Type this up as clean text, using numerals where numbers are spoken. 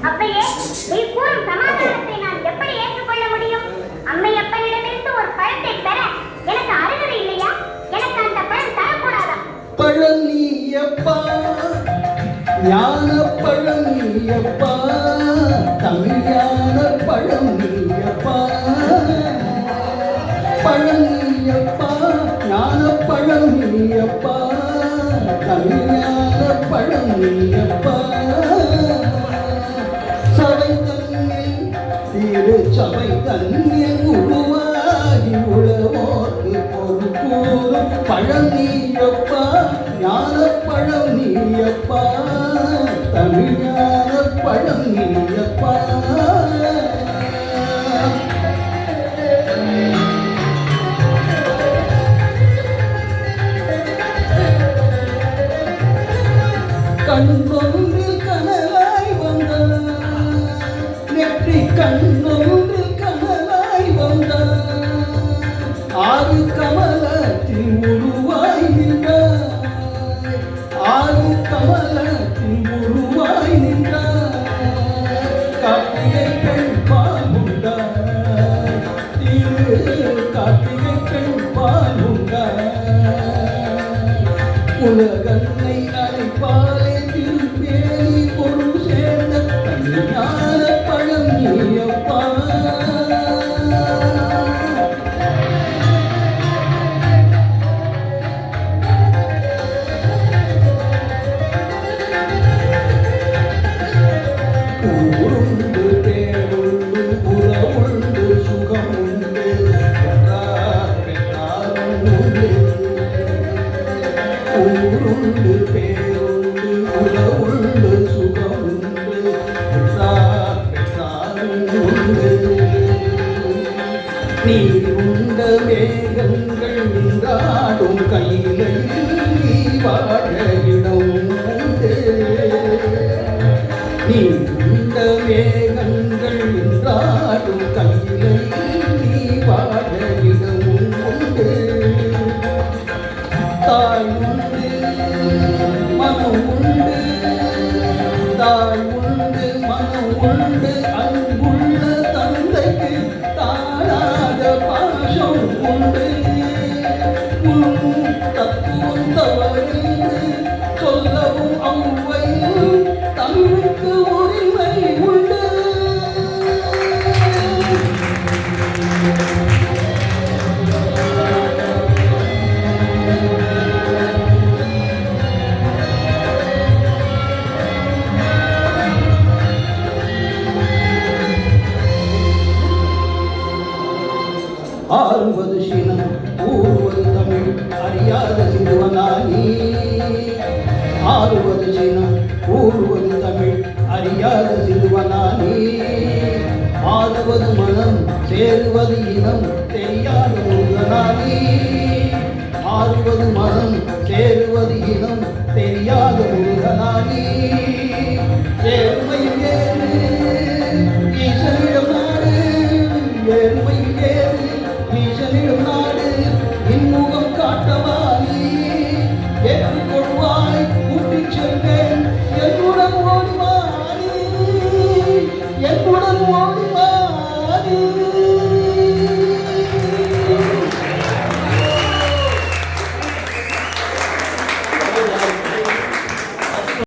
அப்பையே, நீ கூறும் சமாதானத்தை நான் எப்படி ஏற்றுக்கொள்ள முடியும்? அம்மையப்பனிடமிருந்து ஒரு பழத்தை பெற எனக்கு அருகதை இல்லையா? எனக்கு அந்த பழம் தரக்கூடாதா? பழம் நீயப்பா, ஞான பழம் நீயப்பா, தமிழான பழம் நீயப்பா. பழம் நீயப்பா, ஞான பழம் நீயப்பா, தமிழான பழம் நீயப்பா. சபை தன்னில் திரு சபை தன்னில் உருவாகி உழவோர்க்கு ஒரு கூறும் பழம் நீயப்பா, ஞான பழம் நீயப்பா, தமிழான பழம் நீயப்பா. கண்ணொன்றில் கனலாய் வந்தார், நெற்றி கண்ணொன்றில் கனலாய் வந்தார், ஆறு கமலத்தில் உருவாய் நின்றார், ஆறு கமலத்தில் உருவாய் நின்றார். கார்த்திகை பெண் பாலுண்டார், திரு கார்த்திகை பெண் பாலுண்டார். உலகன்னை அழைப்பாலே திருப்பேணி பொருள் சேர்ந்த ஞான பழம் நீயப்பா. ஊருண்டு பேருண்டு உறவுண்டு சுகமுண்டு ஊருண்டு பேருண்டு உறவுண்டு சுகமுண்டு உண்டு. நீர் உண்ட மேகங்கள் நின்றாடும் கையிலையில் நீ வாழ இடம் உண்டு. நீர் உண்ட மேகங்கள் நின்றாடும் கையிலையில் நீ வாழ இடம் உண்டு. தாய் உண்டு மனம் உண்டு, தாய் உண்டு மனம் உண்டு, அன்புள்ள தந்தைக்கு தாழாத பாசம் உண்டு. தத்துவம் தவறில்லை சொல்லவும் அவ்வையில் தமிழுக்கு உரிமை உண்டு. ஆறுவது சீனம் கூறுவது தமிழ் அறியாத சிறுவனானி. ஆறுவது சீனம் கூறுவது தமிழ் அறியாத சிறுவனானி. ஆறுவது மனம் சேருவது இனம் தெரியாத முருகனானி. ஆறுவது மனம் சேருவது இனம் தெரியாத முருகனானி.